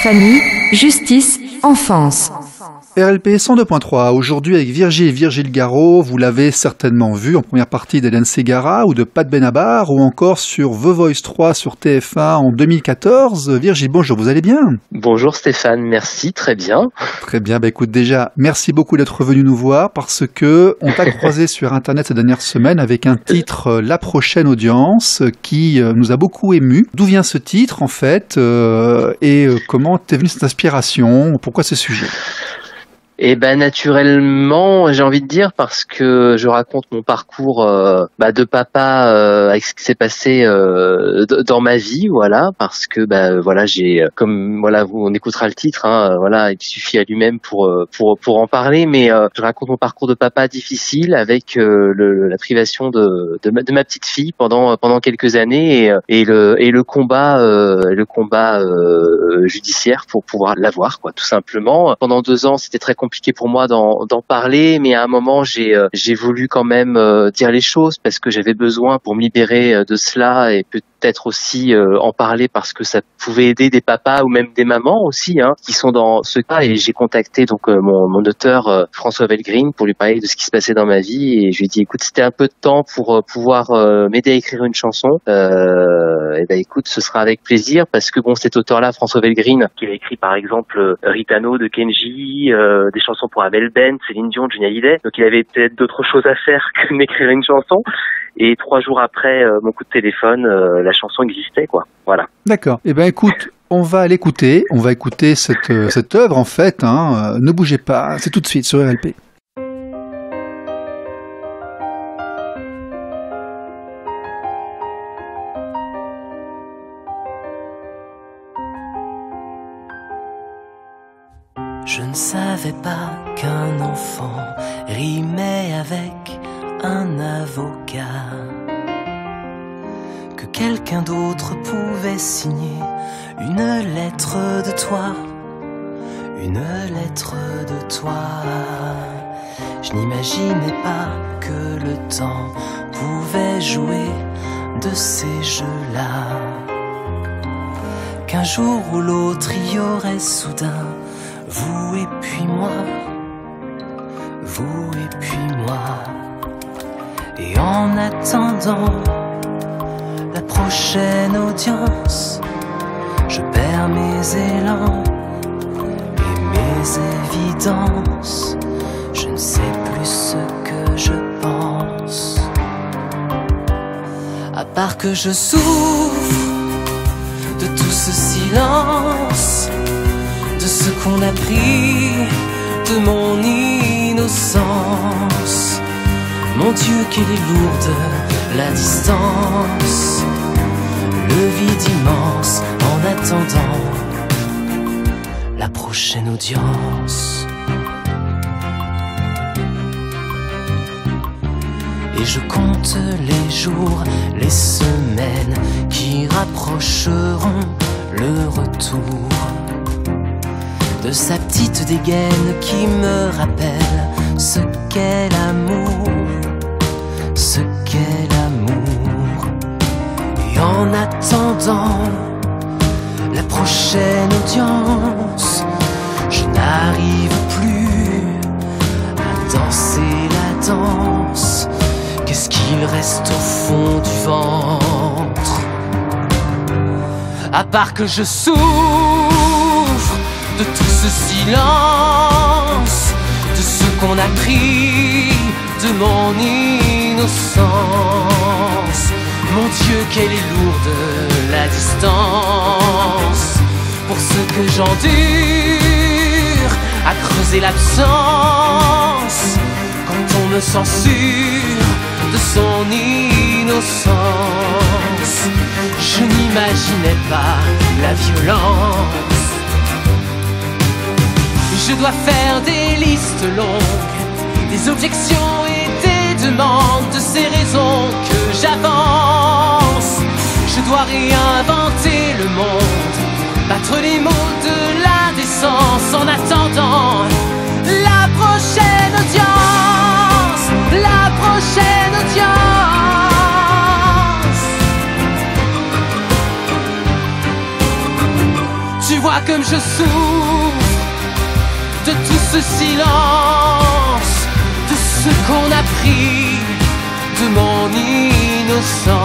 Famille, justice, enfance. RLP 102.3, aujourd'hui avec Virgile Garot, vous l'avez certainement vu en première partie d'Hélène Ségara ou de Pat Benabar ou encore sur The Voice 3 sur TF1 en 2014. Virgile, bonjour, vous allez bien? Bonjour Stéphane, merci, très bien. Très bien, écoute déjà, merci beaucoup d'être venu nous voir parce que on t'a croisé sur Internet ces dernières semaines avec un titre La prochaine audience qui nous a beaucoup ému. D'où vient ce titre en fait et comment t'es venue cette inspiration? Pourquoi ce sujet? Eh ben naturellement, j'ai envie de dire parce que je raconte mon parcours de papa avec ce qui s'est passé dans ma vie, voilà, parce que voilà, j'ai comme voilà, on écoutera le titre, hein, voilà, il suffit à lui-même pour en parler, mais je raconte mon parcours de papa difficile avec la privation de ma petite fille pendant quelques années et le combat judiciaire pour pouvoir l'avoir, quoi, tout simplement. Pendant 2 ans, c'était très compliqué pour moi d'en parler, mais à un moment j'ai voulu quand même dire les choses parce que j'avais besoin pour me libérer de cela et peut-être aussi en parler parce que ça pouvait aider des papas ou même des mamans aussi, hein, qui sont dans ce cas. Et j'ai contacté donc mon auteur François Velgreen pour lui parler de ce qui se passait dans ma vie et je lui ai dit écoute, c'était un peu de temps pour pouvoir m'aider à écrire une chanson. Et écoute, ce sera avec plaisir parce que bon, cet auteur-là, François Velgreen, qui a écrit par exemple Ritano de Kenji, des chansons pour Abel Ben, Céline Dion, Johnny Hallyday, donc il avait peut-être d'autres choses à faire que d'écrire une chanson. Et 3 jours après mon coup de téléphone, la chanson existait, quoi. Voilà. D'accord. Eh ben écoute, on va l'écouter. On va écouter cette œuvre en fait. Hein. Ne bougez pas. C'est tout de suite sur RLP. Je ne savais pas qu'un enfant rimait avec un avocat, que quelqu'un d'autre pouvait signer une lettre de toi, une lettre de toi. Je n'imaginais pas que le temps pouvait jouer de ces jeux-là, qu'un jour ou l'autre il y aurait soudain vous et puis moi, vous et puis moi. Et en attendant la prochaine audience, je perds mes élans et mes évidences. Je ne sais plus ce que je pense, à part que je souffre de tout ce silence, de ce qu'on a pris de mon innocence. Mon Dieu, quelle est lourde la distance, le vide immense en attendant la prochaine audience. Et je compte les jours, les semaines qui rapprocheront le retour de sa petite dégaine qui me rappelle ce qu'est l'amour, ce qu'est l'amour. Et en attendant la prochaine audience, je n'arrive plus à danser la danse. Qu'est-ce qu'il reste au fond du ventre, à part que je souffre de tout ce silence, de ce qu'on a pris de mon innocence. Mon Dieu, quelle est lourde la distance, pour ce que j'endure à creuser l'absence, quand on me censure de son innocence. Je n'imaginais pas la violence. Je dois faire des listes longues, des objections et des demandes, de ces raisons que j'avance. Je dois réinventer le monde, battre les mots de la décence en attendant la prochaine audience, la prochaine audience. Tu vois comme je souffre de tout ce silence, de ce qu'on a pris de mon innocence.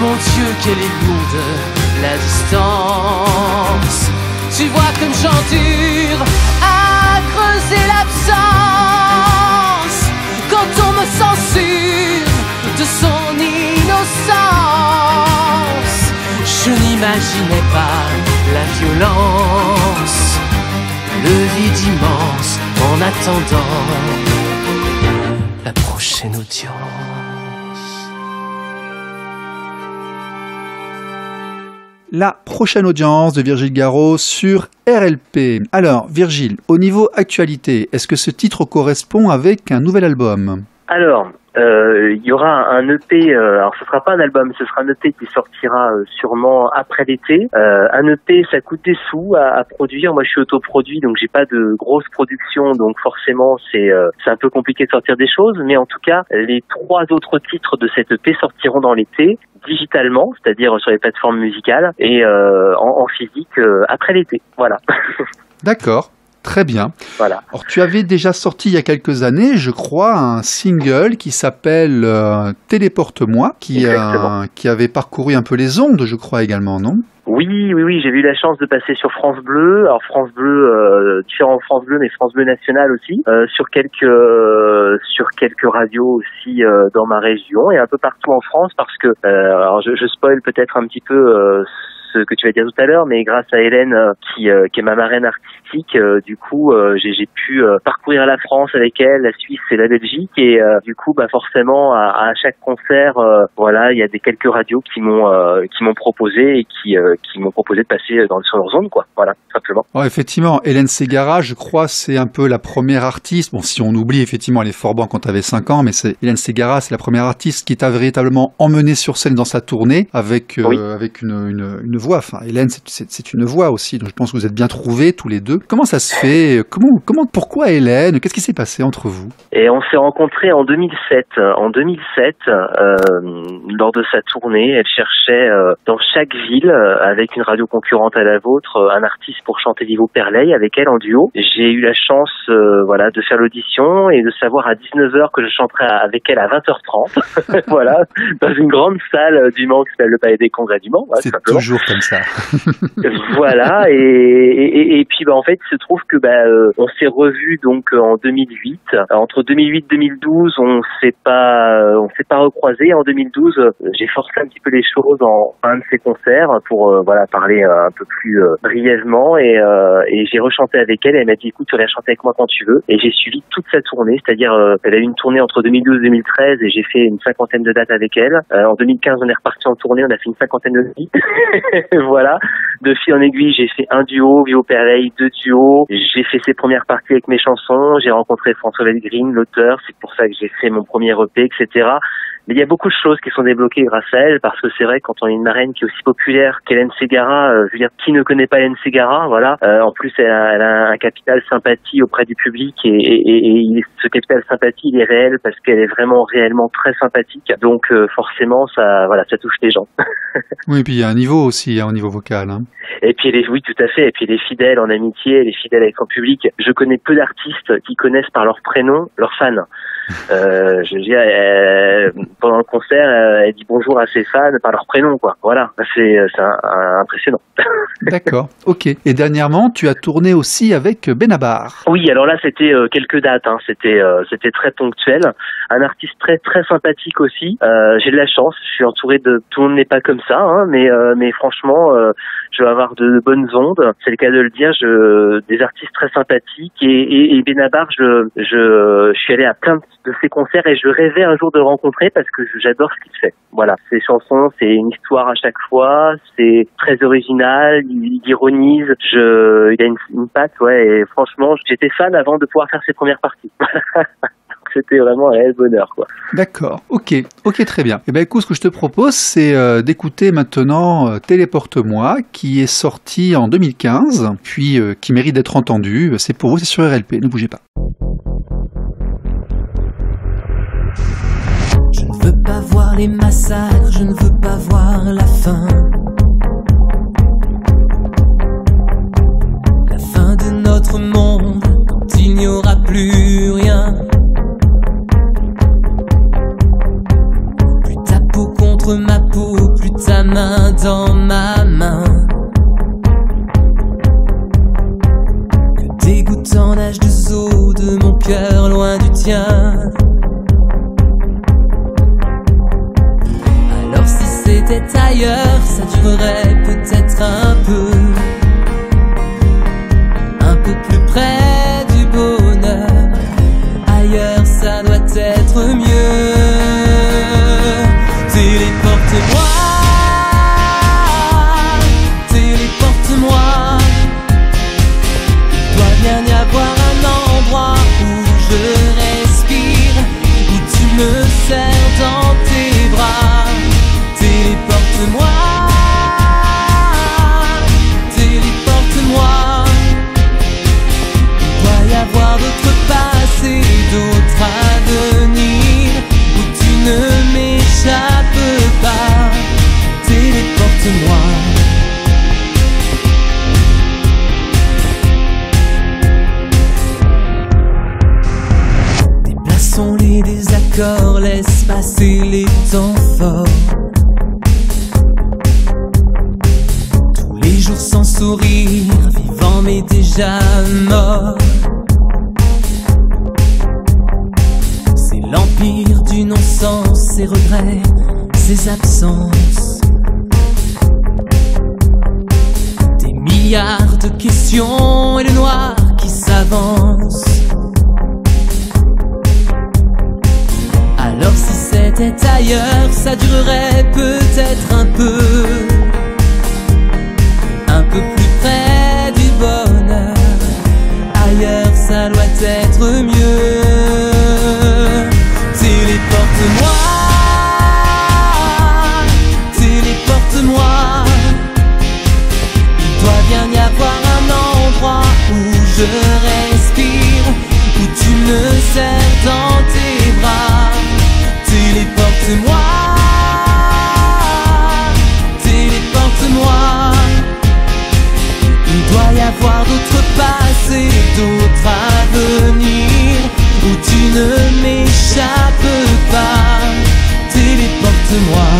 Mon Dieu, quelle est lourde la distance. Tu vois comme j'endure à creuser l'absence quand on me censure de son innocence. Je n'imaginais pas la violence, le vide immense en attendant la prochaine audience. La prochaine audience de Virgile Garot sur RLP. Alors, Virgile, au niveau actualité, est-ce que ce titre correspond avec un nouvel album ? Alors, il y aura un EP, alors ce sera pas un album, ce sera un EP qui sortira sûrement après l'été. Un EP, ça coûte des sous à produire. Moi, je suis autoproduit, donc j'ai pas de grosse production, donc forcément c'est un peu compliqué de sortir des choses. Mais en tout cas, les 3 autres titres de cet EP sortiront dans l'été, digitalement, c'est-à-dire sur les plateformes musicales, et en physique après l'été. Voilà. D'accord. Très bien. Voilà. Alors, tu avais déjà sorti il y a quelques années, je crois, un single qui s'appelle Téléporte-moi, qui avait parcouru un peu les ondes, je crois également, non ? Oui, j'ai eu la chance de passer sur France Bleu. Alors France Bleu, différents France Bleu, mais France Bleu National aussi, sur quelques radios aussi dans ma région et un peu partout en France, parce que alors je spoil peut-être un petit peu ce que tu vas dire tout à l'heure, mais grâce à Hélène qui est ma marraine artistique, du coup j'ai pu parcourir la France avec elle, la Suisse et la Belgique, et du coup forcément à chaque concert, voilà, il y a quelques radios qui m'ont proposé et qui m'ont proposé de passer sur leur zone, quoi. Voilà, tout simplement. Oh, effectivement, Hélène Ségara, je crois, c'est un peu la première artiste. Bon, si on oublie, effectivement, elle est fort bonne quand tu avais 5 ans, mais Hélène Ségara, c'est la première artiste qui t'a véritablement emmené sur scène dans sa tournée avec une voix. Enfin, Hélène, c'est une voix aussi, donc je pense que vous êtes bien trouvés tous les deux. Comment ça se fait ? Pourquoi Hélène ? Qu'est-ce qui s'est passé entre vous ? Et on s'est rencontrés en 2007. En 2007, lors de sa tournée, elle cherchait dans chaque ville, avec une radio concurrente à la vôtre, un artiste pour chanter Vivo Perley avec elle en duo. J'ai eu la chance de faire l'audition et de savoir à 19h que je chanterais avec elle à 20h30. Voilà, dans une grande salle du Mans qui s'appelle le Palais des Congrès du Mans. C'est toujours comme ça. Voilà, et puis en fait, il se trouve que on s'est revus donc en 2008. Entre 2008 et 2012, on s'est pas recroisés. En 2012, j'ai forcé un petit peu les choses en un de ses concerts pour parler un peu plus brièvement, et j'ai rechanté avec elle. Elle m'a dit écoute, tu viens chanter avec moi quand tu veux, et j'ai suivi toute sa tournée, c'est-à-dire elle a eu une tournée entre 2012 et 2013 et j'ai fait une 50aine de dates avec elle. En 2015, on est reparti en tournée, on a fait une 50aine de dates. Voilà, de fil en aiguille, j'ai fait un duo, Vivo Perley, 2 duos, j'ai fait ses premières parties avec mes chansons, j'ai rencontré François Velgreen, l'auteur, c'est pour ça que j'ai fait mon premier EP, etc. Mais il y a beaucoup de choses qui sont débloquées grâce à elle, parce que c'est vrai, quand on a une marraine qui est aussi populaire qu'Hélène Ségara, je veux dire, qui ne connaît pas Hélène Ségara, voilà. En plus, elle a un capital sympathie auprès du public, et ce capital sympathie, il est réel parce qu'elle est réellement très sympathique. Donc, forcément, ça touche les gens. Oui, et puis il y a un niveau aussi, au niveau vocal. Hein. Et puis oui, tout à fait. Et puis elle est fidèle en amitié, elle est fidèle avec son public. Je connais peu d'artistes qui connaissent par leur prénom leurs fans. Je veux dire, pendant le concert, elle dit bonjour à ses fans par leur prénom, quoi. Voilà, c'est impressionnant. D'accord, ok. Et dernièrement, tu as tourné aussi avec Benabar. Oui, alors là, c'était quelques dates. Hein. C'était très ponctuel. Un artiste très très sympathique aussi. J'ai de la chance. Je suis entouré de tout le monde n'est pas comme ça, hein, mais franchement, je vais avoir de bonnes ondes. C'est le cas de le dire. Des artistes très sympathiques, et Benabar, je suis allé à plein ses concerts et je rêvais un jour de le rencontrer parce que j'adore ce qu'il fait. Voilà, ses chansons, c'est une histoire à chaque fois, c'est très original, il ironise, il a une patte, ouais, et franchement, j'étais fan avant de pouvoir faire ses premières parties. C'était vraiment un réel bonheur, quoi. D'accord, ok, très bien. Eh ben écoute, ce que je te propose, c'est d'écouter maintenant Téléporte-moi, qui est sorti en 2015, puis qui mérite d'être entendu. C'est pour vous, c'est sur RLP, ne bougez pas. Je ne veux pas voir les massacres, je ne veux pas voir la fin. La fin de notre monde, quand il n'y aura plus rien. Plus ta peau contre ma peau, plus ta main dans ma main. Que dégoûtant nage de zoo de mon cœur loin du tien. Alors si c'était ailleurs, ça durerait peut-être un peu plus près du bonheur. Ailleurs, ça doit être mieux. Téléporte-moi, téléporte-moi. Il doit bien y avoir un endroit où je respire, où tu me serres dans tes bras. Téléporte-moi, téléporte-moi. Il doit y avoir d'autres passés, d'autres avenirs, où tu ne m'échappes pas. Téléporte-moi. Déplaçons les désaccords, laisse passer les temps forts. Les jours sans sourire, vivant mais déjà mort. C'est l'empire du non-sens, ses regrets, ses absences. Des milliards de questions et le noir qui s'avance. Alors si c'était ailleurs, ça durerait peut-être un peu plus près du bonheur. Ailleurs, ça doit être mieux. Téléporte-moi, téléporte-moi. Il doit bien y avoir un endroit où je respire, où tu me serres dans tes bras. Téléporte-moi, téléporte-moi. Il doit y avoir d'autres passés, d'autres avenirs, où tu ne m'échappes pas. Téléporte-moi.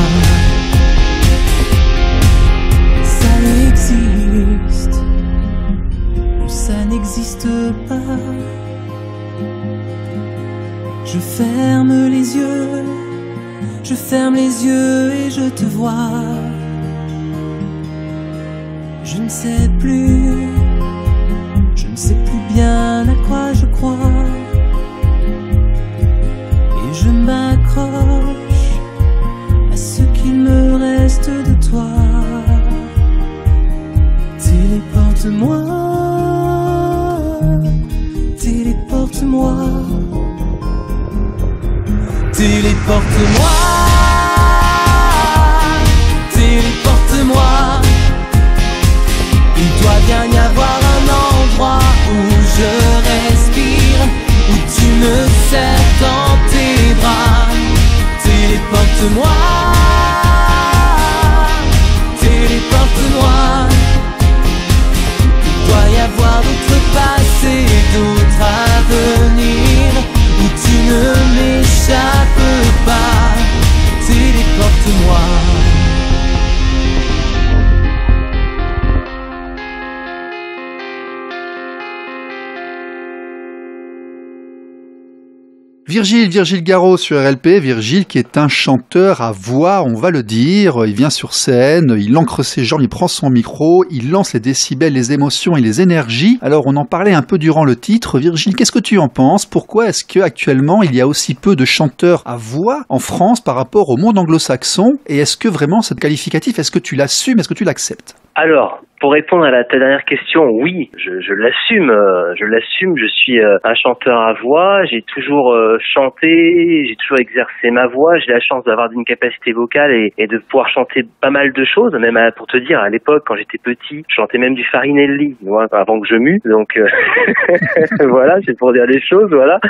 Ça existe, ou ça n'existe pas. Je ferme les yeux, je ferme les yeux et je te vois. Je ne sais plus bien à quoi je crois. Et je m'accroche à ce qu'il me reste de toi. Téléporte-moi, téléporte-moi. Téléporte-moi, téléporte-moi. Il doit bien y avoir un endroit où je respire, où tu me serres dans tes bras. Téléporte-moi, téléporte-moi. Il doit y avoir d'autres passés, d'autres avenirs, où tu ne m'échappes pas. Virgile Garot sur RLP, Virgile qui est un chanteur à voix, on va le dire, il vient sur scène, il ancre ses jambes, il prend son micro, il lance les décibels, les émotions et les énergies. Alors on en parlait un peu durant le titre. Virgile, qu'est-ce que tu en penses? Pourquoi est-ce qu'actuellement il y a aussi peu de chanteurs à voix en France par rapport au monde anglo-saxon? Et est-ce que vraiment ce qualificatif, est-ce que tu l'assumes, est-ce que tu l'acceptes? Alors, pour répondre à ta dernière question, oui, je l'assume, je suis un chanteur à voix, j'ai toujours chanté, j'ai toujours exercé ma voix, j'ai la chance d'avoir une capacité vocale et de pouvoir chanter pas mal de choses, même pour te dire, à l'époque, quand j'étais petit, je chantais même du Farinelli, moi, avant que je mue, donc voilà, c'est pour dire les choses, voilà.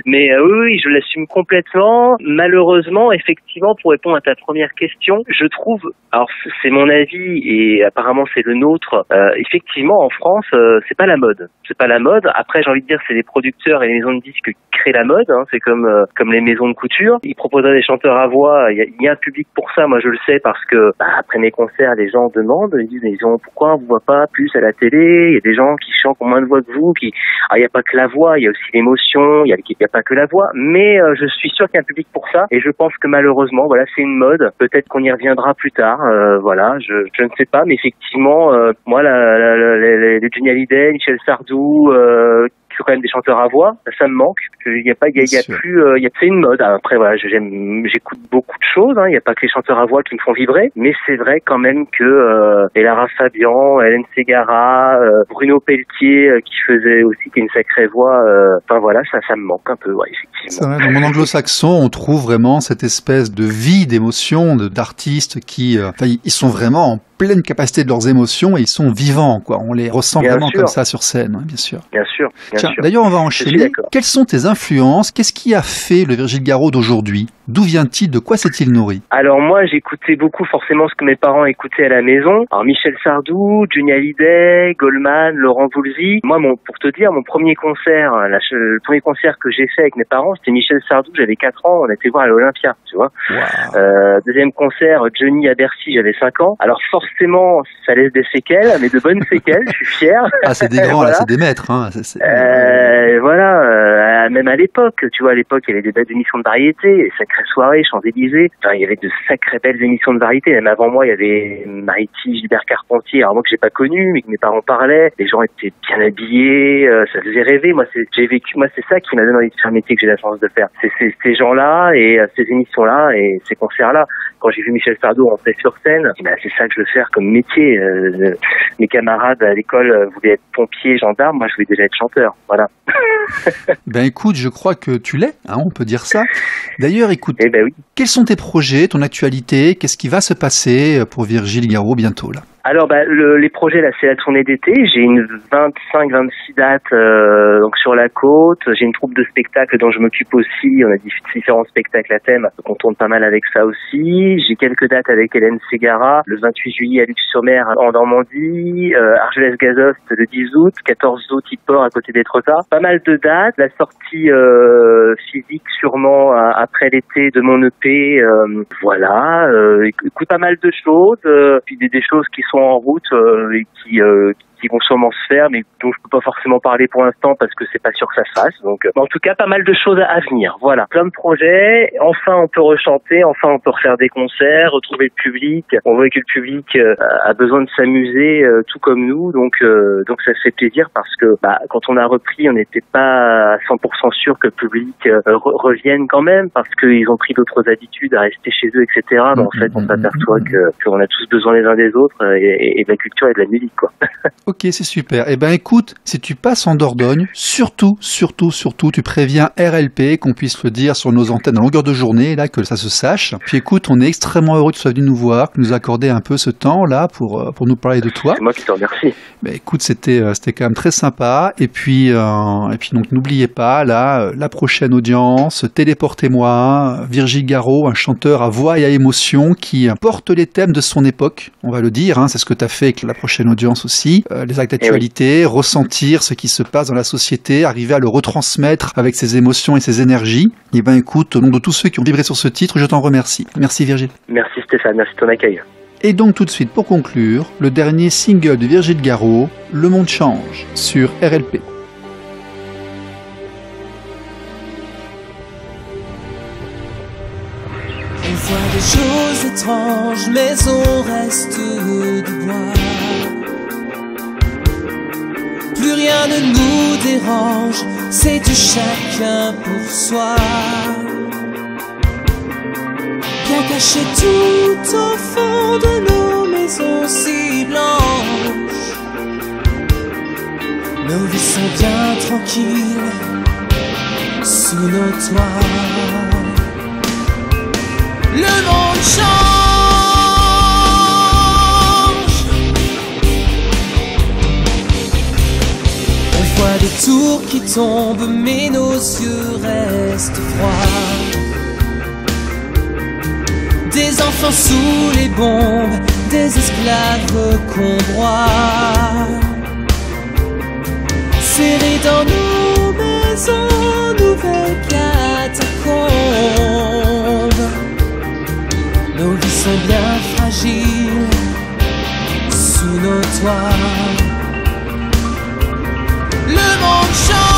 Mais oui, je l'assume complètement. Malheureusement, effectivement, pour répondre à ta première question, je trouve, alors c'est mon avis et apparemment c'est le nôtre. Effectivement, en France, c'est pas la mode. C'est pas la mode. Après, j'ai envie de dire, c'est les producteurs et les maisons de disques qui créent la mode. Hein. C'est comme les maisons de couture. Ils proposent des chanteurs à voix. Il y a un public pour ça. Moi, je le sais parce que après mes concerts, les gens demandent. Ils disent, pourquoi on vous voit pas plus à la télé? Il y a des gens qui chantent moins de voix que vous. Il y a pas que la voix. Il y a aussi l'émotion. Il y a pas que la voix. Mais je suis sûr qu'il y a un public pour ça. Et je pense que malheureusement, voilà, c'est une mode. Peut-être qu'on y reviendra plus tard. Voilà, je ne sais pas, mais effectivement, moi, les Johnny Hallyday, Michel Sardou, qui sont quand même des chanteurs à voix, ça me manque. C'est une mode. Après, voilà, j'écoute beaucoup de choses. Il y a pas que les chanteurs à voix qui me font vibrer, mais c'est vrai quand même que Lara Fabian, Hélène Ségara, Bruno Pelletier, qui faisait aussi une sacrée voix. Enfin voilà, ça me manque un peu, ouais, effectivement. C'est vrai, dans le monde anglo-saxon, on trouve vraiment cette espèce de vie, d'émotion d'artistes qui, ils sont vraiment en pleine capacité de leurs émotions et ils sont vivants, quoi. On les ressent bien vraiment sûr. Comme ça sur scène, bien sûr. Bien sûr. Tiens, d'ailleurs, on va enchaîner. Quelles sont tes influences? Qu'est-ce qui a fait le Virgile Garot d'aujourd'hui? D'où vient-il? De quoi s'est-il nourri? Alors moi, j'écoutais beaucoup forcément ce que mes parents écoutaient à la maison. Alors Michel Sardou, Johnny Hallyday, Goldman, Laurent Voulzy. Moi, pour te dire, mon premier concert, le premier concert que j'ai fait avec mes parents, c'était Michel Sardou. J'avais 4 ans, on était voir à l'Olympia, tu vois. Wow. Deuxième concert, Johnny à Bercy, j'avais 5 ans. Alors forcément, ça laisse des séquelles, mais de bonnes séquelles, je suis fier. Ah, c'est des grands, voilà. Là, c'est des maîtres, hein. Voilà, même à l'époque, tu vois, à l'époque, il y avait des belles émissions de variété, Sacrée Soirée, Champs-Élysées. Enfin, il y avait de sacrées belles émissions de variété. Même avant moi, il y avait Mariti, Gilbert Carpentier. Alors moi, que j'ai pas connu, mais que mes parents parlaient. Les gens étaient bien habillés, ça faisait rêver. Moi, c'est ça qui m'a donné envie de faire le métier que j'ai la chance de faire. C'est ces gens-là et ces émissions-là et ces concerts-là. Quand j'ai vu Michel Sardou rentrer sur scène, c'est ça que je veux faire comme métier. Mes camarades à l'école voulaient être pompiers, gendarmes. Moi, je voulais déjà être chanteur. Voilà. Ben écoute, je crois que tu l'es, hein, on peut dire ça. D'ailleurs, écoute, oui. Quels sont tes projets, ton actualité? Qu'est-ce qui va se passer pour Virgile Garot bientôt là? Alors les projets là, c'est la tournée d'été. J'ai une 25-26 dates donc sur la côte. J'ai une troupe de spectacles dont je m'occupe aussi. On a différents spectacles à thème, donc on tourne pas mal avec ça aussi. J'ai quelques dates avec Hélène Ségara, le 28 juillet à Luc-sur-Mer en Normandie, Argelès-Gazost le 10 août, 14 août Yport à côté d'Étretat. Pas mal de dates. La sortie physique sûrement après l'été de mon EP. Voilà. Écoute, pas mal de choses. Puis des choses qui sont en route et qui vont sûrement se faire, mais dont je peux pas forcément parler pour l'instant parce que c'est pas sûr que ça se fasse. Donc, en tout cas, pas mal de choses à venir. Voilà, plein de projets. Enfin, on peut rechanter. Enfin, on peut refaire des concerts, retrouver le public. On voit que le public a besoin de s'amuser, tout comme nous. Donc ça fait plaisir parce que quand on a repris, on n'était pas à 100% sûr que le public revienne quand même parce qu'ils ont pris d'autres habitudes à rester chez eux, etc. Donc, en fait, on s'aperçoit qu'on a tous besoin les uns des autres et de la culture et de la musique, quoi. Ok, c'est super. Eh ben, écoute, si tu passes en Dordogne, surtout, tu préviens RLP, qu'on puisse le dire sur nos antennes à longueur de journée, là, que ça se sache. Puis écoute, on est extrêmement heureux que tu sois venu nous voir, que nous accorder un peu ce temps, là, pour nous parler de toi. C'est moi qui te remercie. Ben, écoute, c'était quand même très sympa. Et puis donc, n'oubliez pas, là, la prochaine audience, téléportez-moi, Virgile Garot, un chanteur à voix et à émotion qui porte les thèmes de son époque, on va le dire, hein, c'est ce que tu as fait avec la prochaine audience aussi. Les actes d'actualité, ressentir ce qui se passe dans la société, arriver à le retransmettre avec ses émotions et ses énergies. Et ben écoute, au nom de tous ceux qui ont vibré sur ce titre, je t'en remercie. Merci Virgile. Merci Stéphane, merci de ton accueil. Et donc tout de suite, pour conclure, le dernier single de Virgile Garot, Le Monde Change, sur RLP. étrange, mais on reste de bois. Plus rien ne nous dérange, c'est du chacun pour soi. Bien caché tout au fond de nos maisons si blanches, nos vies sont bien tranquilles sous nos toits. Le monde change, on voit des tours qui tombent, mais nos yeux restent froids. Des enfants sous les bombes, des esclaves qu'on broie. Serrés dans nos maisons, nouvelles catacombes. Nos vies sont bien fragiles sous nos toits. Le monde change.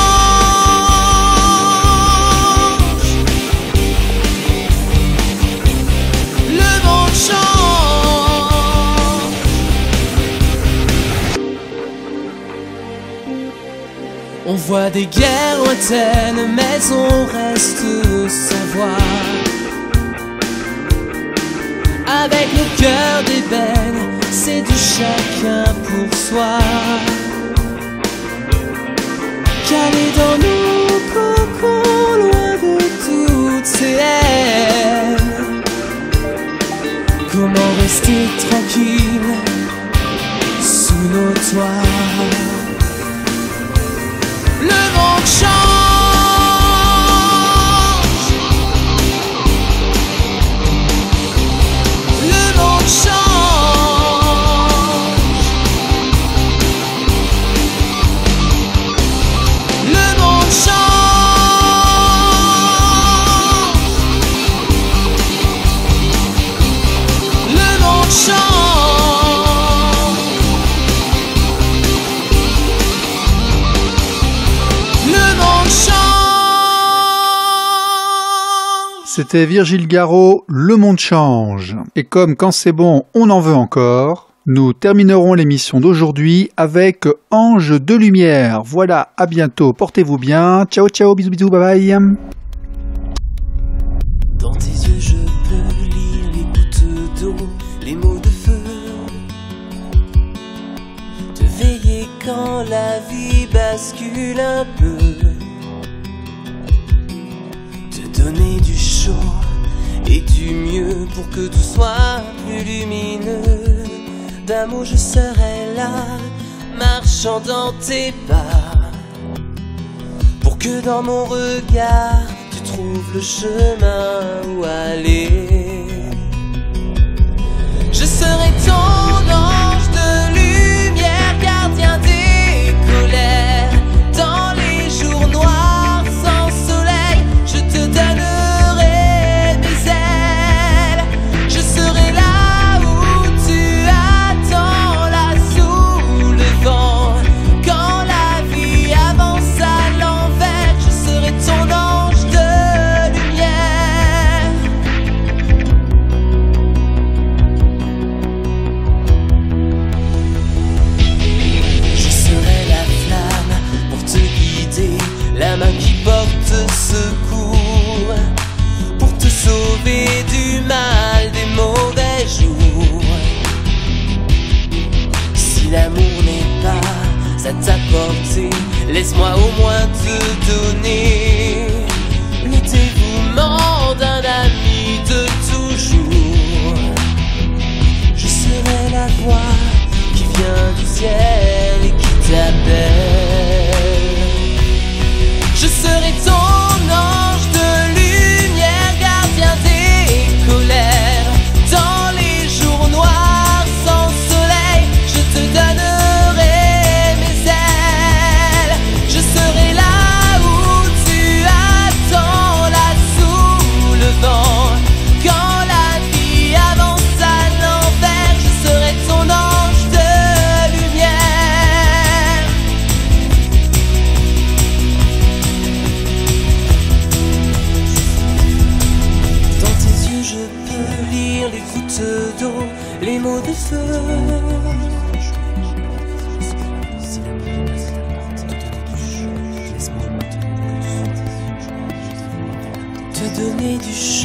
On voit des guerres lointaines, mais on reste sans voix. Avec nos cœurs d'ébène, c'est du chacun pour soi. Calés dans nos cocons, loin de toutes ces haines. Comment rester tranquille sous nos toits? Le monde change. Le monde change. Le monde change. Le monde change. C'était Virgile Garot, Le monde change. Et comme quand c'est bon, on en veut encore, nous terminerons l'émission d'aujourd'hui avec Ange de lumière. Voilà, à bientôt, portez-vous bien. Ciao, ciao, bisous, bisous, bye bye. Dans tes yeux je peux lire les gouttes d'eau, les mots de feu. Te veiller quand la vie bascule un peu. Te donner du chaud et du mieux pour que tout soit plus lumineux. D'amour je serai là, marchant dans tes pas, pour que dans mon regard tu trouves le chemin où aller. Je serai ton ange de lumière, gardien des colères. Dans les jours noirs sans soleil, je te donnerai mes ailes. Je serai là où tu attends, là sous le vent. Quand la vie avance à l'envers, je serai ton ange de lumière. Je serai la flamme pour te guider, la main qui porte secours, pour te sauver du mal des mauvais jours. Si l'amour n'est pas à ta portée, laisse-moi au moins te donner le dévouement d'un ami de toujours. Je serai la voix qui vient du ciel et qui t'appelle. Je serai ton ange de lumière, gardien des colères. Dans les jours noirs sans soleil, je te donnerai mes ailes. Je serai là où tu attends, là sous le vent. Quand la vie avance à l'envers, je serai ton ange de lumière. du